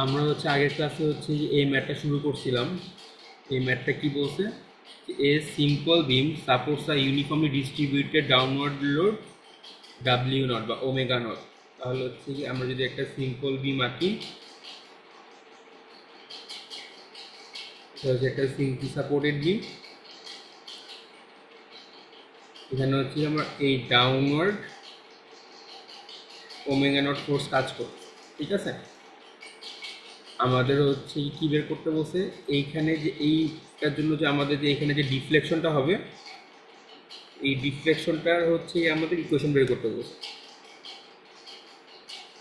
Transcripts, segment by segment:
আমরা হচ্ছে আগের ক্লাসে হচ্ছে এই ম্যাথটা শুরু করছিলাম। এই ম্যাথটা কি বলছে, a simple beam supports a uniformly distributed downward load W not বা ওমেগা নট। তাহলে হচ্ছে কি আমরা যদি একটা সিম্পল বিম আঁকি, এটা হচ্ছে একটা সিম্পল সাপোর্টেড বিম। এখানে হচ্ছে আমার এই ডাউনওয়ার্ড ওমেগা নট ফোর্স কাজ করছে, ঠিক আছে। আমাদের হচ্ছে কি বের করতে বলছে, এইখানে যে এইটার জন্য যে আমাদের যে এখানে যে ডিফ্লেকশনটা হবে, এই ডিফ্লেকশনটার হচ্ছে আমাদের ইকুয়েশন বের করতে বলছে।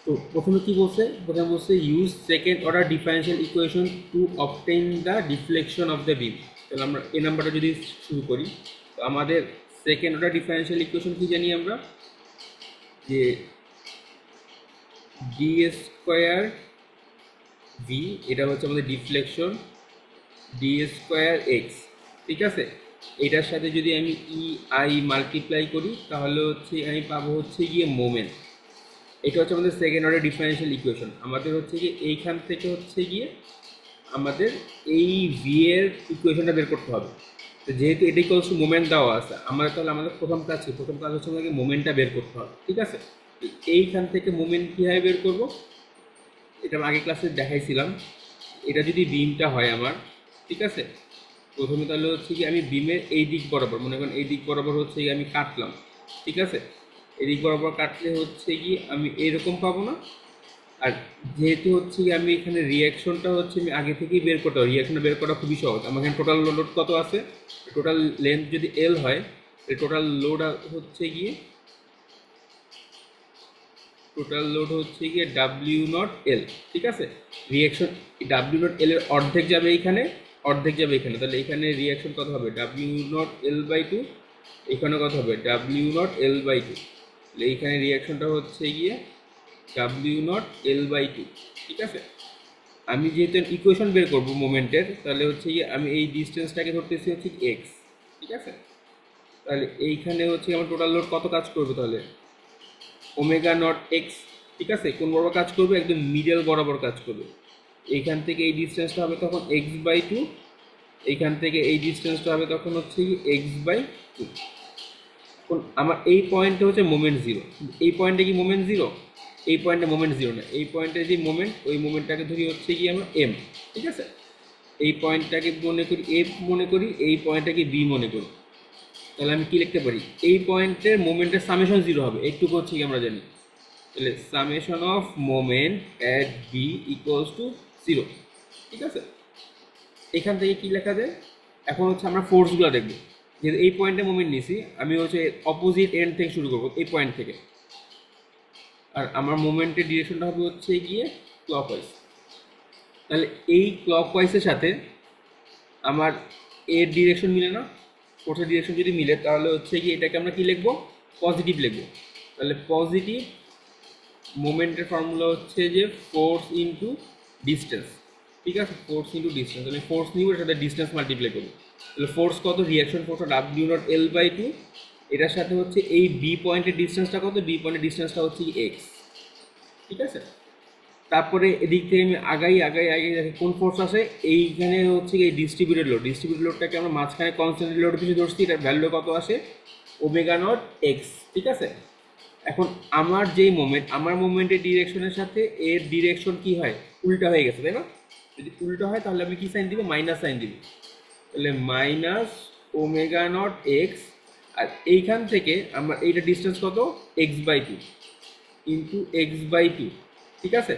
তো প্রথমে কি বলছে, প্রথমে বলছে use second order differential equation to obtain the deflection of the beam. তাহলে আমরা এই নাম্বারটা যদি শুরু করি, তো আমাদের সেকেন্ড অর্ডার ডিফারেন্সিয়াল ইকুয়েশন কি জানি আমরা, যে ডি স্কোয়ার ভি, এটা হচ্ছে আমাদের ডিফ্লেকশন, ডি স্কোয়ার এক্স, ঠিক আছে। এটার সাথে যদি আমি ই আই মাল্টিপ্লাই করি তাহলে হচ্ছে আমি পাবো হচ্ছে গিয়ে মোমেন্ট। এটা হচ্ছে আমাদের সেকেন্ড অর্ডার ডিফারেন্সিয়াল ইকুয়েশন। আমাদের হচ্ছে গিয়ে এইখান থেকে হচ্ছে গিয়ে আমাদের এই ভি এর ইকুয়েশনটা বের করতে হবে। তো যেহেতু এটা ইকুয়ালস টু মোমেন্ট দেওয়া আছে, আমরা তাহলে আমাদের প্রথম কাজ হচ্ছে আমাদেরকে মোমেন্টটা বের করতে হবে, ঠিক আছে। এইখান থেকে মোমেন্ট কীভাবে বের করব, এটা আমি আগের ক্লাসে দেখাইছিলাম। এটা যদি বিমটা হয় আমার, ঠিক আছে, প্রথমে তাহলে হচ্ছে কি আমি বিমের এই দিক বরাবর, মনে করেন এই দিক বরাবর হচ্ছে গিয়ে আমি কাটলাম, ঠিক আছে। এই দিক বরাবর কাটলে হচ্ছে গিয়ে আমি এরকম পাবো না। আর যেহেতু হচ্ছে গিয়ে আমি এখানে রিয়াকশনটা হচ্ছে আমি আগে থেকেই বের করতে হবে, রিয়াকশনটা বের করা খুবই সহজ। আমার এখানে টোটাল লোড কত আছে, টোটাল লেন্থ যদি এল হয়, টোটাল লোড হচ্ছে গিয়ে ডাব্লিউ নট এল, ঠিক আছে। রিয়াকশন ডাব্লিউ নট এল এর অর্ধেক যাবে এইখানে, অর্ধেক যাবে এখানে, তাহলে এখানে রিয়াকশন কত হবে, W not L by two. এখানে কত হবে, W not L by two. তাহলে এইখানে রিয়াকশনটা হচ্ছে গিয়ে W not L by two, ঠিক আছে। আমি যেহেতু ইকুয়েশন বের করবো মোমেন্টের, তাহলে হচ্ছে গিয়ে আমি এই ডিস্টেন্সটাকে ধরতেছি হচ্ছে এক্স, ঠিক আছে। তাহলে এইখানে হচ্ছে আমার টোটাল লোড কত কাজ করবে, তাহলে ওমেগা নট এক্স, ঠিক আছে। কোন বরাবর কাজ করবে, একদম মিডল বরাবর কাজ করবে। এইখান থেকে এই ডিস্টেন্সটা হবে তখন এক্স বাই টু, এইখান থেকে এই ডিস্টেন্সটা হবে তখন হচ্ছে কি এক্স বাই টু। এখন আমার এই পয়েন্টে হচ্ছে মোমেন্ট জিরো, এই পয়েন্টে কি মোমেন্ট জিরো, এই পয়েন্টে মোমেন্ট জিরো না, এই পয়েন্টে যে মোমেন্ট, ওই মোমেন্টটাকে ধরি হচ্ছে কি আমরা এম, ঠিক আছে। এই পয়েন্টটাকে মনে করি এফ মনে করি, এই পয়েন্টটাকে বি মনে করি। তাহলে আমি কি লিখতে পারি, এই পয়েন্টের মোমেন্টের সামেশন জিরো হবে, একটুকু হচ্ছে কি আমরা জানি। তাহলে summation of moment at B equals to zero, ঠিক আছে। এখান থেকে কি লেখা যায়, এখন হচ্ছে আমরা ফোর্সগুলো দেখবো। যেহেতু এই পয়েন্টে মোমেন্ট নিছি, আমি হচ্ছে অপোজিট এন্ড থেকে শুরু করবো, এই পয়েন্ট থেকে। আর আমার মোমেন্টের ডিরেকশনটা হবে হচ্ছে গিয়ে ক্লকওয়াইজ। তাহলে এই ক্লকওয়াইজের সাথে আমার এর ডিরেকশন মিলে না, ফোর্সের ডিরেকশন যদি মিলে তাহলে হচ্ছে কি এটাকে আমরা কি লিখবো, পজিটিভ লিখবো। তাহলে পজিটিভ মোমেন্টের ফর্মুলা হচ্ছে যে ফোর্স ইন্টু ডিস্টেন্স, ঠিক আছে। ফোর্স ইন্টু ডিস্টেন্স, তাহলে ফোর্স নিব, এর সাথে ডিস্টেন্স মাল্টিপ্লাই করবো। তাহলে ফোর্স কত, রিয়াকশন ফোর্সটা W not L by two. এটার সাথে হচ্ছে এই বি পয়েন্টের ডিস্টেন্সটা কত, বি পয়েন্টের ডিস্টেন্সটা হচ্ছে এক্স, ঠিক আছে। তারপরে এদিক থেকে আমি আগাই দেখি কোন ফোর্স আছে, এইখানে হচ্ছে এই ডিস্ট্রিবিউটেড লোড, ডিস্ট্রিবিউটেড লোডটাকে আমরা মাঝখানে কনস্ট্যান্ট লোড কিছু ধরছি, এটার ভ্যালু কত আসে, ওমেগা নট এক্স, ঠিক আছে। এখন আমার যেই মোমেন্ট, আমার মোমেন্টের ডিরেকশনের সাথে এর ডিরেকশন কি হয়, উল্টা হয়ে গেছে, তাই না। যদি উল্টো হয় তাহলে আমি কি সাইন দিব, মাইনাস সাইন দিব। তাহলে মাইনাস ওমেগা নট এক্স, আর এইখান থেকে আমরা এইটা ডিস্টেন্স কত, x by two into x by two, ঠিক আছে।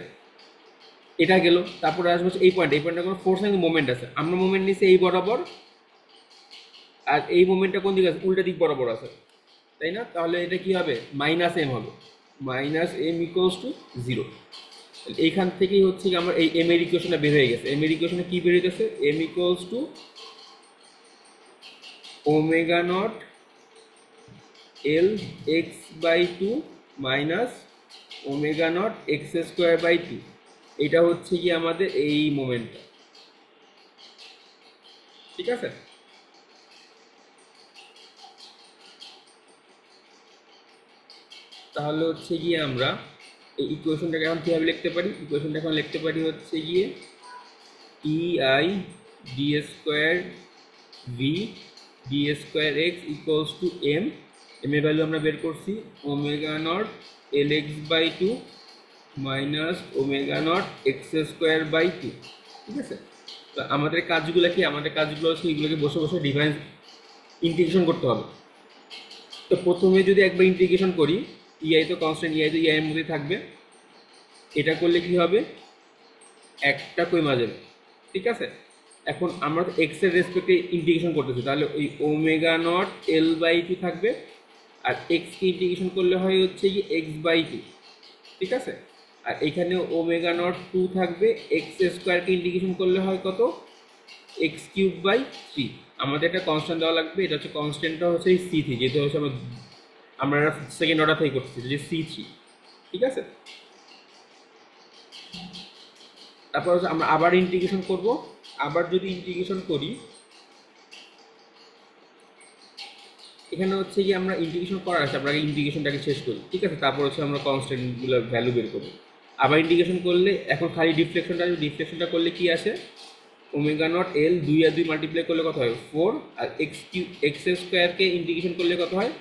এটা গেল, তারপরে আসবো এই পয়েন্ট, এই পয়েন্টে কোনো ফোর্স কিন্তু মোমেন্ট আছে, আমরা মোমেন্ট নিচ্ছি এই বরাবর, আর এই মোমেন্টটা কোন দিকে আছে, উল্টা দিক বরাবর আছে, তাই না। তাহলে এটা কি হবে, মাইনাস এম হবে, minus M equals to zero. এইখান থেকেই হচ্ছে কি আমার এই এম এর ইকুয়েশনটা বের হয়ে গেছে। এম এর ইকুয়েশনে কি বের হয়ে গেছে, M equals to omega naught L x by two minus omega not x square by two. এটা হচ্ছে কি আমাদের এই মোমেন্টটা, ঠিক আছে। তাহলে হচ্ছে গিয়ে আমরা এই ইকুয়েশনটাকে এখন কীভাবে লিখতে পারি? ইকুয়েশনটা এখন লিখতে পারি হচ্ছে গিয়ে EI d square v d square x equals to M এর ভ্যালু আমরা বের করছি omega naught L x by two minus omega not x square by two. ঠিক আছে, তো আমাদের কাজগুলো কি? আমাদের কাজগুলো হচ্ছে এগুলোকে বসে বসে ডিভাইস ইন্টিগ্রেশন করতে হবে। তো প্রথমে যদি একবার ইন্টিগ্রেশন করি, ইআই তো কনস্ট্যান্ট, ইআই তো ইআই এর মধ্যেই থাকবে। এটা করলে কি হবে? একটা কমা যাবে। ঠিক আছে, এখন আমরা এক্স এর রেসপেক্টে ইন্টিগ্রেশন করতেছি, তাহলে ওই omega naught L by two থাকবে, আর এক্সকে ইন্টিগ্রেশন করলে হয় হচ্ছে কি এক্স বাই টু। ঠিক আছে, আর এখানে ওমেগা নট টু থাকবে, এক্স স্কোয়ারকে ইন্টিগ্রেশন করলে হয় কত? X cube by three. আমাদের একটা কনস্ট্যান্ট দেওয়া লাগবে, এটা হচ্ছে কনস্ট্যান্টটা হচ্ছে এই সি থ্রি, যেহেতু হচ্ছে আমরা সেকেন্ড অর্ডার থেকে করতেছি, যে সি থ্রি। ঠিক আছে, তারপর হচ্ছে আমরা আবার ইন্টিগ্রেশন করব। আবার যদি ইন্টিগ্রেশন করি, এখানে হচ্ছে কি আমরা ইন্টিগ্রেশন করার আছে, আমরা আগে ইন্টিগ্রেশনটাকে শেষ করি। ঠিক আছে, তারপর হচ্ছে আমরা কনস্ট্যান্টগুলোর ভ্যালু বের করব। আবার ইন্টিগ্রেশন করলে এখন খালি ডিফ্লেকশনটা করলে কি আসে? ওমেগা নট এল 2 আর 2 মাল্টিপ্লাই করলে কত হয়? 4। আর এক্স স্কোয়ারকে ইন্টিগ্রেশন করলে কত হয়?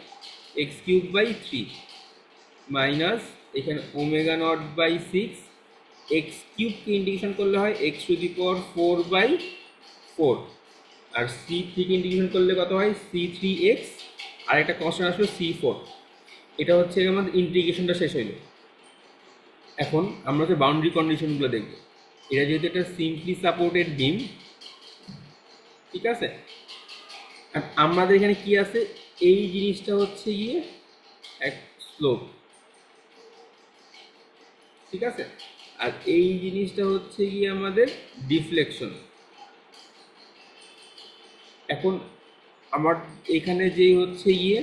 X cube by three minus এখানে omega nought by six, x কিউবকে ইন্টিগ্রেশন করলে হয় x to the power 4 by 4। আর সি থ্রিকে ইন্টিগ্রেশন করলে কত হয়? সি থ্রি এক্স, আর একটা কনস্ট্যান্ট আসলো C4। এটা হচ্ছে আমাদের ইন্টিগ্রেশনটা শেষ হইল। এখন আমরা হচ্ছে বাউন্ডারি কন্ডিশনগুলো দেখব। এটা যেহেতু একটা সিম্পলি সাপোর্টেড বিম, ঠিক আছে, আর আমাদের এখানে কি আছে? এই জিনিসটা হচ্ছে গিয়ে এক স্লোপ। ঠিক আছে, আর এই জিনিসটা হচ্ছে গিয়ে আমাদের ডিফ্লেকশন। এখন আমার এখানে যেই হচ্ছে গিয়ে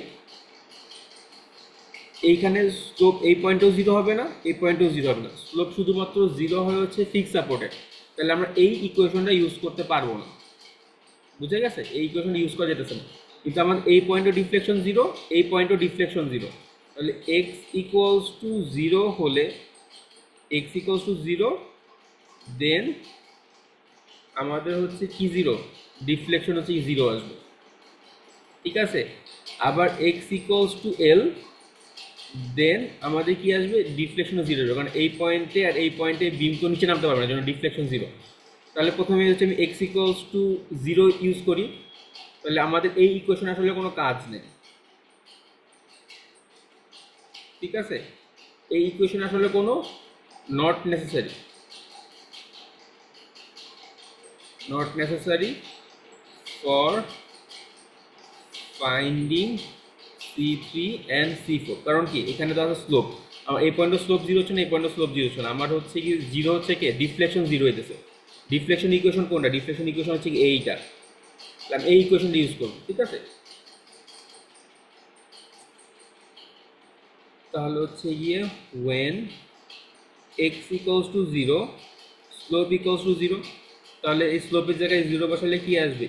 এইখানে স্লোপ এই পয়েন্টেও জিরো হবে না, এই পয়েন্টেও জিরো হবে না, স্লোপ শুধুমাত্র জিরো হয়ে হচ্ছে ফিক্স সাপোর্টে। তাহলে আমরা এই ইকুয়েশনটা ইউজ করতে পারবো না। বুঝে গেছে? এই ইকুয়েশনটা ইউজ করা যেতেছে না, কিন্তু আমাদের এই পয়েন্টও ডিফ্লেকশন জিরো, এই পয়েন্টও ডিফ্লেকশন জিরো। তাহলে এক্স ইকুয়ালস টু জিরো হলে, এক্স ইকুয়ালস টু জিরো, দেন আমাদের হচ্ছে কি জিরো? ডিফ্লেকশন হচ্ছে কি জিরো আসবে। ঠিক আছে, আবার এক্স ইকুয়ালস টু এল, দেন আমাদের কি আসবে? ডিফ্লেকশনও জিরো, কারণ এই পয়েন্টে আর এই পয়েন্টে বিম তো নিচে নামতে পারবে না, জন্য ডিফ্লেকশন জিরো। তাহলে প্রথমে হচ্ছে আমি x equals to zero use করি, তাহলে আমাদের এই ইকুয়েশন আসলে কোনো কাজ নেই। ঠিক আছে, এই ইকুয়েশন আসলে কোনো not necessary for finding C3 and C4। কারণ কি? এখানে তো আছে স্লোপ, আমার এই পয়েন্টের স্লোপ জিরো হচ্ছে না, এই পয়েন্টের স্লোপ জিরো হচ্ছে না, আমার হচ্ছে কি জিরো হচ্ছে কি ডিফ্লেকশন জিরো হইতেছে। ডিফ্লেকশন ইকুয়েশন কোনটা? ডিফ্লেকশন ইকুয়েশন হচ্ছে কি এইটা, আমি এই ইকুয়েশনটা ইউজ করব। ঠিক আছে, তাহলে হচ্ছে গিয়ে when x equals to zero, slope equals to zero, তাহলে এই স্লোপের জায়গায় জিরো বসালে কি আসবে?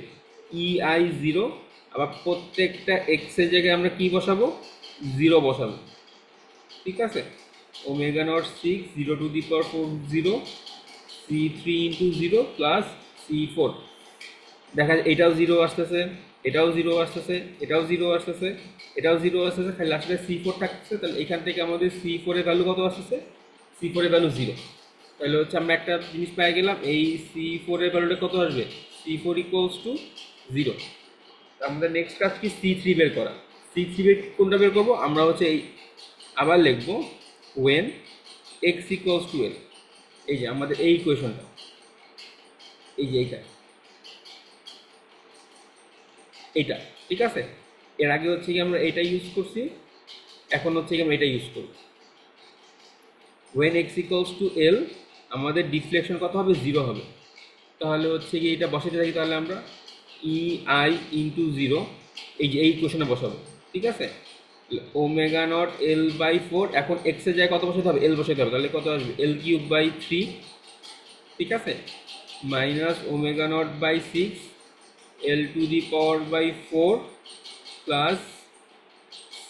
EI zero. আবার প্রত্যেকটা এক্সের জায়গায় আমরা কি বসাবো? জিরো বসাবো। ঠিক আছে, omega not six zero two the power four zero, C3 into zero plus C4। দেখা যায় এটাও জিরো আসতেছে, এটাও জিরো আসতেছে, এটাও জিরো আসতেছে, এটাও জিরো আসতেছে, খালি লাস্টে C4 থাকতেছে। তাহলে এখান থেকে আমাদের C4 এর ভ্যালু কত আসতেছে? C4 এর ভ্যালু জিরো। তাহলে হচ্ছে আমরা একটা জিনিস পেয়ে গেলাম, এই C4 এর ভ্যালুটা কত আসবে? C4 equals to zero. আমাদের নেক্সট কাজ কি? C3 বের করা। C3 কোনটা বের করবো? আমরা হচ্ছে এই আবার লিখবো when x equals to l। এই যে আমাদের এই ইকুয়েশনটা, এই যে এইটা। ঠিক আছে, এর আগে হচ্ছে কি আমরা এটা ইউজ করছি, এখন হচ্ছে কি আমরা এটা ইউজ করব। when x equals to l, আমাদের ডিফ্লেকশন কত হবে? জিরো হবে। তাহলে হচ্ছে কি এটা বসাতে থাকি, তাহলে আমরা EI ইন্টু জিরো, এই যে এই ইকুয়েশনে বসাবো। ঠিক আছে, omega naught L by four, এখন এক্স এর জায়গায় কত বসাতে হবে? এল বসাতে হবে, তাহলে কত আসবে? L cube by three. ঠিক আছে, minus omega nought by six, L to the power by four plus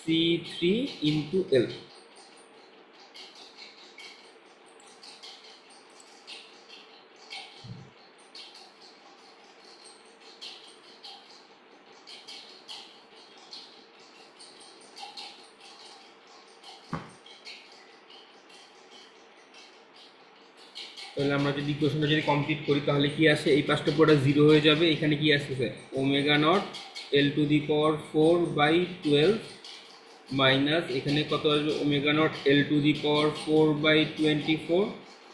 C3 into L. তাহলে আমরা যদি ইকুয়েশনটা যদি কমপ্লিট করি তাহলে কি আসে, এই পাঁচটা পুরোটা জিরো হয়ে যাবে, এখানে কি আসতেছে omega naught L to the power 4/12 minus এখানে কত আসবে omega naught L to the power 4/24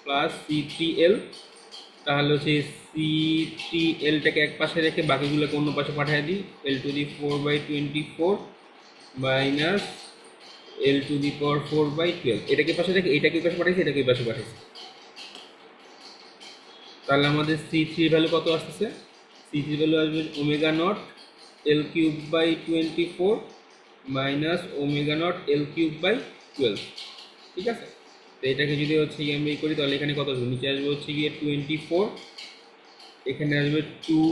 plus C3L। তাহলে হচ্ছে C3Lটাকে এক পাশে রেখে বাকিগুলোকে অন্য পাশে পাঠিয়ে দিই, L to the 4/24 minus L to the power 4/12, এটাকে পাশে রেখে এটাকে পাশে পাঠিয়েছি, এটাকে পাশে পাঠিয়েছি। তাহলে আমাদের C3 ভ্যালু কত আসতেছে, C3 ভ্যালু আসবে omega not L³/24 minus omega not L³/12। ঠিক আছে, তো এটাকে যদি হচ্ছে গিয়ে আমরা করি তাহলে এখানে কত আসবে, নিচে আসবে হচ্ছে গিয়ে 24, এখানে আসবে 2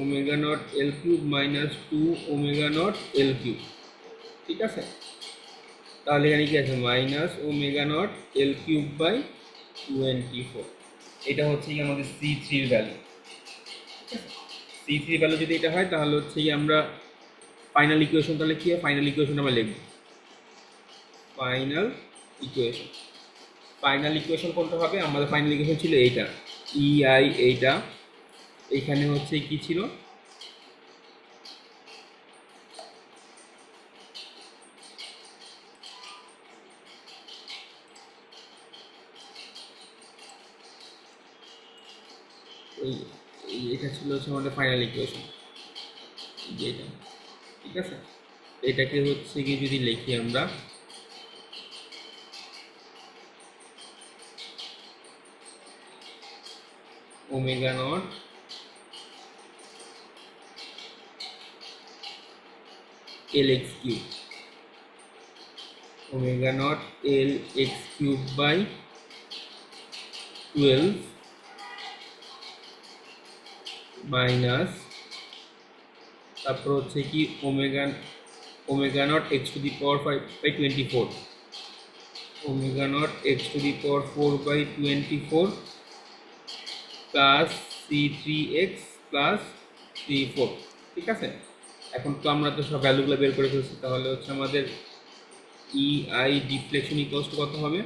omega not L³ minus 2 omega not L³। ঠিক আছে, তাহলে এখানে কি আছে মাইনাস ওমেগা নট L³/24। এটা হচ্ছে কি আমাদের C3 ভ্যালু। C3 ভ্যালু যদি এটা হয় তাহলে হচ্ছে কি আমরা ফাইনাল ইকুয়েশন, তাহলে কি হয় ফাইনাল ইকুয়েশন আমরা লিখব, ফাইনাল ইকুয়েশন। ফাইনাল ইকুয়েশন কোনটা হবে, আমাদের ফাইনাল ইকুয়েশন ছিল এইটা, EI এইটা, এখানে হচ্ছে কি ছিল এটা ছিল হচ্ছে আমাদের ফাইনাল ইকুয়েশন যেটা। ঠিক আছে, এটাকে হচ্ছে কি যদি লিখি আমরা omega not LX³ omega not LX³/12 minus তারপর হচ্ছে কি omega not x⁴ 5/24 omega not x⁴ 4/24 plus C3x plus C4। ঠিক আছে, এখন তো আমরা তো সব ভ্যালুগুলো বের করে ফেলছি, তাহলে হচ্ছে আমাদের EI ডিফ্লেকশন ইকুয়ালস টু কত হবে,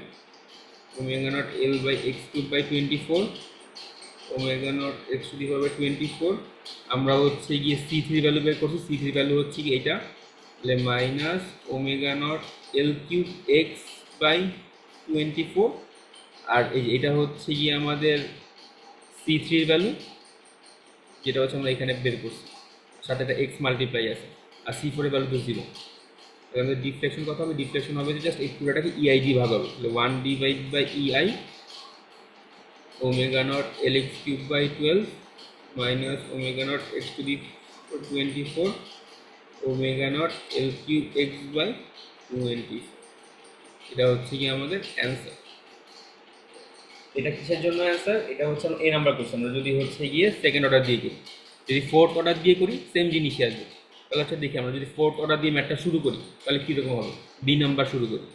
omega not L/x³/24 omega not x⁴/24। আমরা হচ্ছে গিয়ে C3 ভ্যালু বের করছি, C3 ভ্যালু হচ্ছে কি এটা, তাহলে minus omega not L³ x/24, আর এটা হচ্ছে গিয়ে আমাদের C3 ভ্যালু, যেটা হচ্ছে আমরা এখানে বের করছি, সাথে একটা x মাল্টিপ্লাই আছে, আর C4 এর ভ্যালু তো 0। আমাদের ডিফ্লেকশন কত হবে, ডিফ্লেকশন হবে যে জাস্ট এই পুরোটাকে EI দিয়ে ভাগ হবে, তাহলে 1/EI omega not LX³/12 minus omega not x⁴ omega not L³ x/24। এটা হচ্ছে কি আমাদের অ্যান্সার। এটা কিসের জন্য অ্যান্সার, এটা হচ্ছে এ নাম্বার কোশ্চেন। আমরা যদি হচ্ছে গিয়ে সেকেন্ড অর্ডার দিয়ে করি, যদি ফোর্থ অর্ডার দিয়ে করি সেম জিনিসই আসবে। তাহলে হচ্ছে দেখি আমরা যদি ফোর্থ অর্ডার দিয়ে ম্যাথটা শুরু করি তাহলে কীরকম হবে, বি নাম্বার শুরু করি,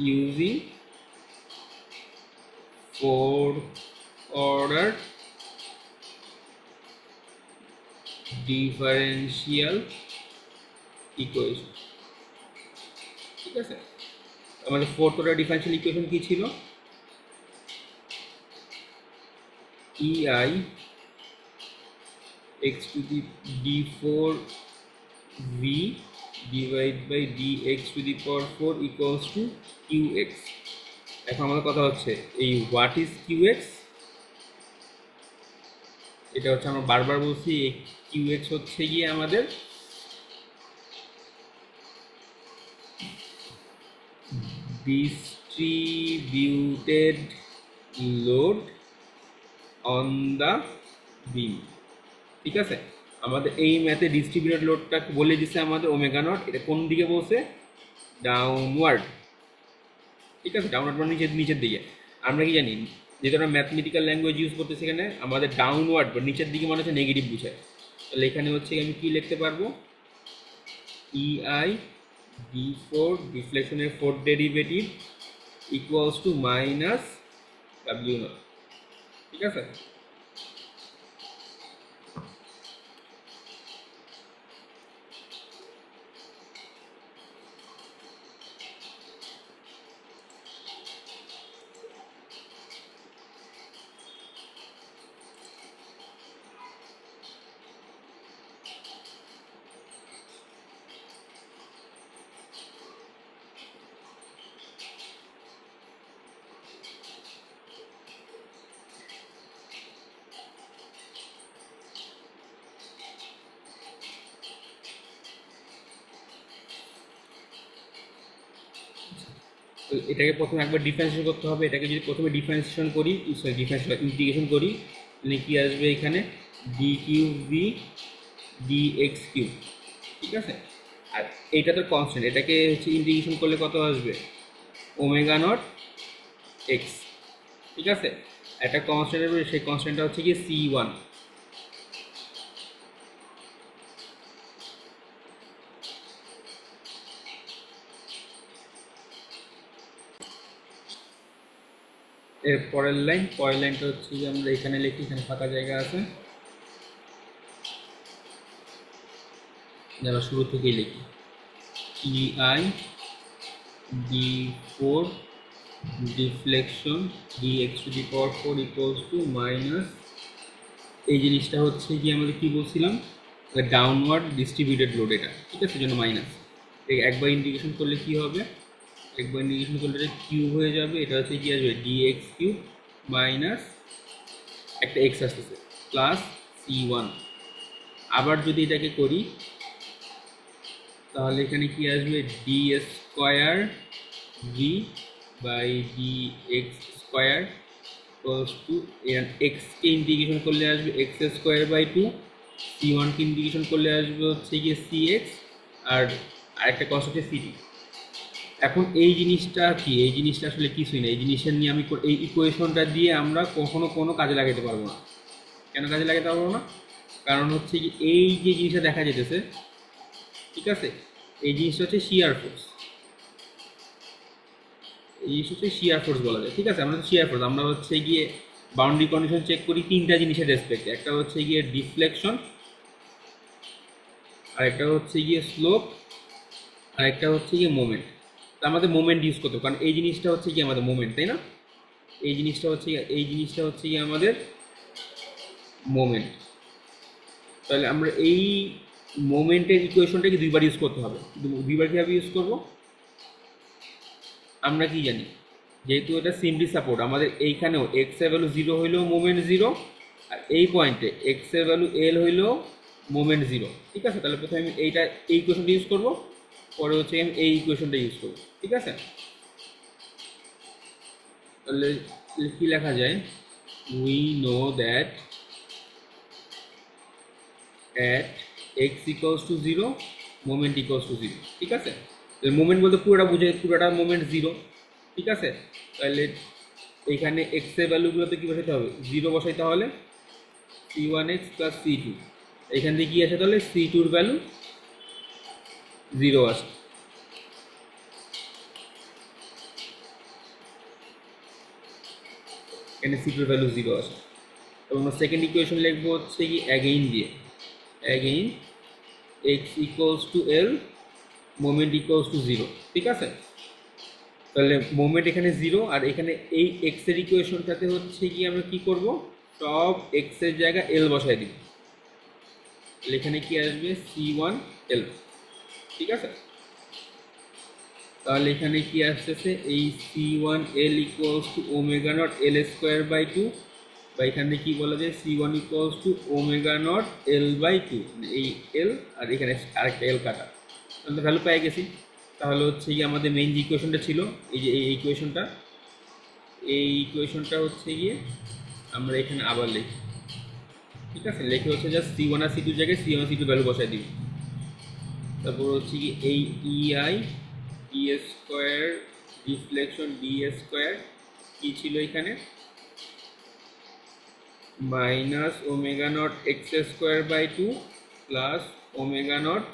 using fourth order differential equation। ঠিক আছে, আমাদের ফোর্থ অর্ডার ডিফারেনশিয়াল ইকুয়েশন কি ছিল, EI x⁴v dx⁴ equals to qx। এখন আমাদের কথা হচ্ছে এই হোয়াট ইজ qx, এটা হচ্ছে আমরা বারবার বলছি, এই qx হচ্ছে গিয়ে আমাদের ডিস্ট্রিবিউটেড লোড অন দ্য বিম। ঠিক আছে, আমাদের এই ম্যাথে ডিস্ট্রিবিউটেড লোডটা বলে দিচ্ছে আমাদের ওমেগা নট, এটা কোন দিকে বলছে, ডাউনওয়ার্ড। ঠিক আছে, ডাউনওয়ার্ড মানে নিচের দিকে। আমরা কি জানি, যেহেতু আমরা ম্যাথমেটিক্যাল ল্যাঙ্গুয়েজ ইউজ করতেছি এখানে, আমাদের ডাউনওয়ার্ড বা নিচের দিকে মানে হচ্ছে নেগেটিভ বুঝায়। তাহলে এখানে হচ্ছে আমি কি লিখতে পারবো, EI d4 ডিফ্লেকশনের fourth derivative equals to minus W0। ঠিক আছে, এটাকে প্রথমে একবার ডিফারেন্সিয়েশন করতে হবে। এটাকে যদি প্রথমে ডিফারেন্সিয়েশন করি, সরি ডিফারেন্সিয়েশন ইন্টিগ্রেশন করি, তাহলে কি আসবে এখানে D cube V D x cube, ঠিক আছে। আর এইটা তো কনস্ট্যান্ট, এটাকে হচ্ছে ইন্টিগ্রেশন করলে কত আসবে ওমেগা নট এক্স, ঠিক আছে। একটা কনস্ট্যান্ট আসবে, সেই কনস্ট্যান্টটা হচ্ছে কি C1। এর পরের লাইনটা হচ্ছে যে আমরা এখানে লিখি, এখানে ফাঁকা জায়গা আছে, যারা শুরু থেকেই লিখি EI d4 deflection dx⁴ equals to minus, এই জিনিসটা হচ্ছে কি আমাদের কি বলছিলাম, ডাউনওয়ার্ড ডিস্ট্রিবিউটেড লোড, এটা ঠিক আছে, জন্য মাইনাস। একবার ইন্টিগ্রেশন করলে কি হবে, একবার ইন্টিগ্রেশন করলে এটা কিউব হয়ে যাবে, এটা হচ্ছে কি আসবে ডিএক্স কিউব মাইনাস একটা এক্স আসতেছে প্লাস C1। আবার যদি এটাকে করি তাহলে এখানে কি আসবে d square v by d x square equals to, এক্সকে ইন্টিগ্রেশন করলে আসবে এক্স স্কোয়ার বাই 2, C1কে ইন্টিগ্রেশন করলে আসবে হচ্ছে গিয়ে CX, আর আরেকটা কস হচ্ছে CD। এখন এই জিনিসটা কি, এই জিনিসটা আসলে কিছুই না, এই জিনিসটা নিয়ে আমি এই ইকুয়েশনটা দিয়ে আমরা কখনো কোনো কাজে লাগাতে পারবো না। কেন কাজে লাগাতে পারবো না? কারণ হচ্ছে কি এই যে জিনিসটা দেখা যেতেছে, ঠিক আছে, এই জিনিসটা হচ্ছে শিয়ার ফোর্স, এই জিনিসটা হচ্ছে শিয়ার ফোর্স বলা যায়, ঠিক আছে। আমরা তো শিয়ার ফোর্স, আমরা হচ্ছে গিয়ে বাউন্ডারি কন্ডিশন চেক করি তিনটা জিনিসের রেসপেক্টে, একটা হচ্ছে গিয়ে ডিফ্লেকশন, আর একটা হচ্ছে গিয়ে স্লোপ, আর একটা হচ্ছে গিয়ে মোমেন্ট। তো আমাদের মোমেন্ট ইউজ করতে হবে, কারণ এই জিনিসটা হচ্ছে কি আমাদের মোমেন্ট, তাই না। এই জিনিসটা হচ্ছে কি আমাদের মোমেন্ট। তাহলে আমরা এই মোমেন্টের ইকুয়েশনটাকে দুইবার ইউজ করতে হবে। দুইবার কীভাবে ইউজ করব আমরা কি জানি, যেহেতু এটা সিম্পলি সাপোর্ট, আমাদের এইখানেও এক্স এর ভ্যালু 0 হইলেও মোমেন্ট 0, আর এই পয়েন্টে এক্স এর ভ্যালু L হইলেও মোমেন্ট 0, ঠিক আছে। তাহলে প্রথমে আমি এই ইকুয়েশনটা ইউজ করব, পরে হচ্ছে আমি এই ইকুয়েশনটা ইউজ করব, ঠিক আছে। তাহলে কি লেখা যায়, we know that at x equals to 0 moment equals to 0, ঠিক আছে। মোমেন্ট বলতে পুরোটা বুঝে, পুরোটা মোমেন্ট 0, ঠিক আছে। তাহলে এইখানে এক্স এর ভ্যালুগুলোতে কী বসাইতে হবে, 0 বসাইতে হলে C1x প্লাস C2, এখান থেকে কী আসে তাহলে C2-র ভ্যালু 0 আসে, এখানে C2-র ভ্যালু 0 আসে। এবং সেকেন্ড ইকুয়েশন লিখবো হচ্ছে কি অ্যাগেইন দিয়ে, again x equals to L moment equals to 0, ঠিক আছে। তাহলে মোমেন্ট এখানে 0, আর এখানে এই এক্স এর ইকুয়েশনটাতে হচ্ছে কি আমরা কি করব, সব এক্স এর জায়গায় L বসাই দিব, তাহলে এখানে কি আসবে C1L, ঠিক আছে। তাহলে এখানে কি আসতেছে, এই C1L equals to omega not L square by 2, বা এখানে কি বলা যায় C1 equals to omega not L by 2, এই L আর এখানে আরেকটা L কাটা, তাহলে ভ্যালু পেয়ে গেছি। তাহলে হচ্ছে গিয়ে আমাদের মেইন যে ইকুয়েশনটা ছিল, এই যে এই ইকুয়েশনটা হচ্ছে গিয়ে আমরা এখানে আবার লিখি, ঠিক আছে। লিখে হচ্ছে জাস্ট C1 আর C2 জায়গায় C1 আর C2 ভ্যালু বসাই দিই। তারপর হচ্ছে কি এই EI d square deflection d square কী ছিল এখানে, minus omega not x square by 2 plus omega nought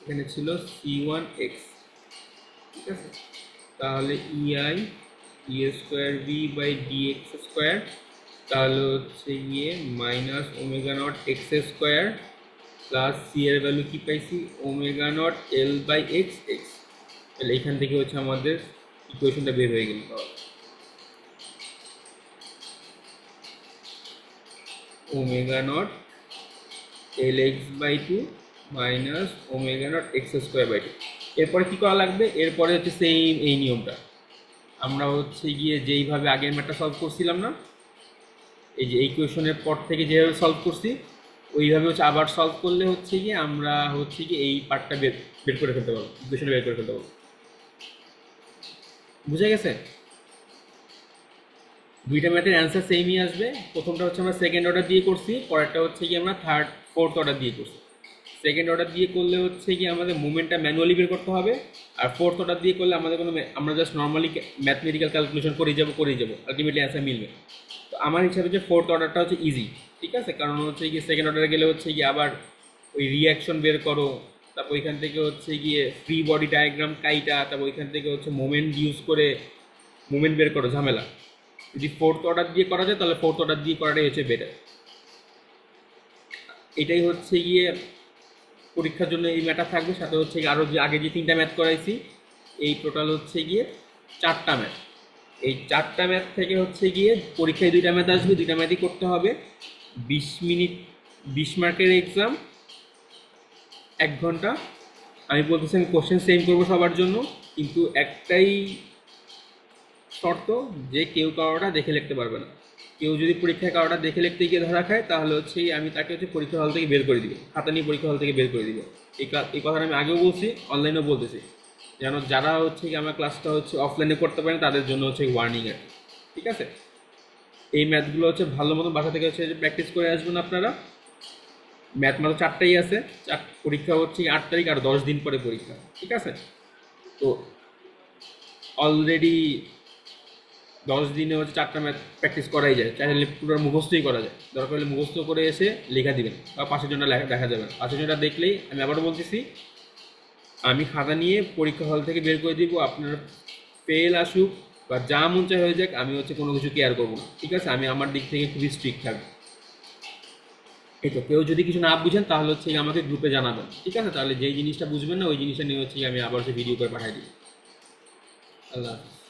এখানে ছিল C1x, ঠিক আছে। তাহলে EI d square v by d x square, তাহলে হচ্ছে গিয়ে minus omega not x square plus C এর ভ্যালু কি পাইছি omega not L by x x. তাহলে এখান থেকে হচ্ছে আমাদের ইকুয়েশনটা বের হয়ে গেল, omega nought Lx by 2 minus omega not x square by 2। এরপরে কী করা লাগবে, এরপরে হচ্ছে সেম এই নিয়মটা আমরা হচ্ছে গিয়ে যেইভাবে আগের ম্যাথটা সলভ করছিলাম না, এই যে এই কোয়েশনের পর থেকে যেভাবে সলভ করছি ওইভাবে হচ্ছে আবার সলভ করলে হচ্ছে কি আমরা হচ্ছে কি এই পার্টটা বের বের করে ফেলতে পারবো, ইকুয়েশনে বের করে ফেলতে পারবো। বুঝে গেছে? দুইটা ম্যাথের অ্যান্সার সেমই আসবে। প্রথমটা হচ্ছে আমরা সেকেন্ড অর্ডার দিয়ে করছি, পরেরটা হচ্ছে কি আমরা ফোর্থ অর্ডার দিয়ে করছি। সেকেন্ড অর্ডার দিয়ে করলে হচ্ছে কি আমাদের মুভমেন্টটা ম্যানুয়ালি বের করতে হবে, আর ফোর্থ অর্ডার দিয়ে করলে আমাদের কোনো আমরা জাস্ট নর্মালি ম্যাথমেটিক্যাল ক্যালকুলেশন করেই যাবো আলটিমেটলি অ্যান্সার মিলবে। তো আমার হিসাবে যে ফোর্থ অর্ডারটা হচ্ছে ইজি, ঠিক আছে? কারণ হচ্ছে গিয়ে সেকেন্ড অর্ডারে গেলে হচ্ছে গিয়ে আবার ওই রিয়াকশন বের করো, তারপর ওইখান থেকে হচ্ছে গিয়ে ফ্রি বডি ডায়াগ্রাম কাইটা, তারপর ওইখান থেকে হচ্ছে মোমেন্ট ইউজ করে মোমেন্ট বের করো, ঝামেলা। যদি ফোর্থ অর্ডার দিয়ে করা যায় তাহলে ফোর্থ অর্ডার দিয়ে করাটাই হচ্ছে বেটার। এটাই হচ্ছে গিয়ে পরীক্ষার জন্য এই ম্যাথটা থাকবে, সাথে হচ্ছে আরও যে আগে যে 3টা ম্যাথ করাইছি এই টোটাল হচ্ছে গিয়ে 4টা ম্যাথ। এই 4টা ম্যাথ থেকে হচ্ছে গিয়ে পরীক্ষায় 2টা ম্যাথ আসবে, 2টা ম্যাথই করতে হবে। 20 মিনিট, 20 মার্কের এক্সাম, 1 ঘন্টা। আমি বলতেছি আমি কোশ্চেন সেম করবো সবার জন্য, কিন্তু একটাই শর্ত যে কেউ কারোটা দেখে লিখতে পারবে না। কেউ যদি পরীক্ষায় কারোটা দেখে লিখতে গিয়ে ধরা খায় তাহলে হচ্ছে আমি তাকে হচ্ছে পরীক্ষা হল থেকে বের করে দিব, খাতা নিয়ে পরীক্ষা হল থেকে বের করে দিব। এই কথাটা আমি আগেও বলছি, অনলাইনেও বলতেছি, যেন যারা হচ্ছে আমার ক্লাসটা হচ্ছে অফলাইনে করতে পারেন তাদের জন্য হচ্ছে ওয়ার্নিং আর, ঠিক আছে? এই ম্যাথগুলো হচ্ছে ভালো মতো বাসা থেকে হচ্ছে প্র্যাকটিস করে আসবেন আপনারা। ম্যাথ মাত্র 4টাই আছে, পরীক্ষা হচ্ছে 8 তারিখ, আর 10 দিন পরে পরীক্ষা, ঠিক আছে? তো অলরেডি 10 দিনে হচ্ছে 4টা ম্যাথ প্র্যাকটিস করাই যায়, চাইলে পুরো মুখস্থই করা যায়। দরকার হলে মুখস্থ করে এসে লেখা দিবেন, বা পাশের জন্য দেখা যাবে না। পাশের জনটা দেখলেই, আমি আবারও বলতেছি, আমি খাতা নিয়ে পরীক্ষা হল থেকে বের করে দিব। আপনার ফেল আসুক বা যা মন চায় হয়ে যাক, আমি হচ্ছে কোনো কিছু কেয়ার করবো না, ঠিক আছে? আমি আমার দিক থেকে খুবই স্ট্রিক্ট থাকবো। এই তো, কেউ যদি কিছু না বুঝেন তাহলে হচ্ছে আমাকে গ্রুপে জানাবেন, ঠিক আছে? তাহলে যেই জিনিসটা বুঝবেন না ওই জিনিসটা নিয়ে হচ্ছে আমি আবার হচ্ছে ভিডিও করে পাঠিয়ে দিই। আল্লাহ হাফিজ।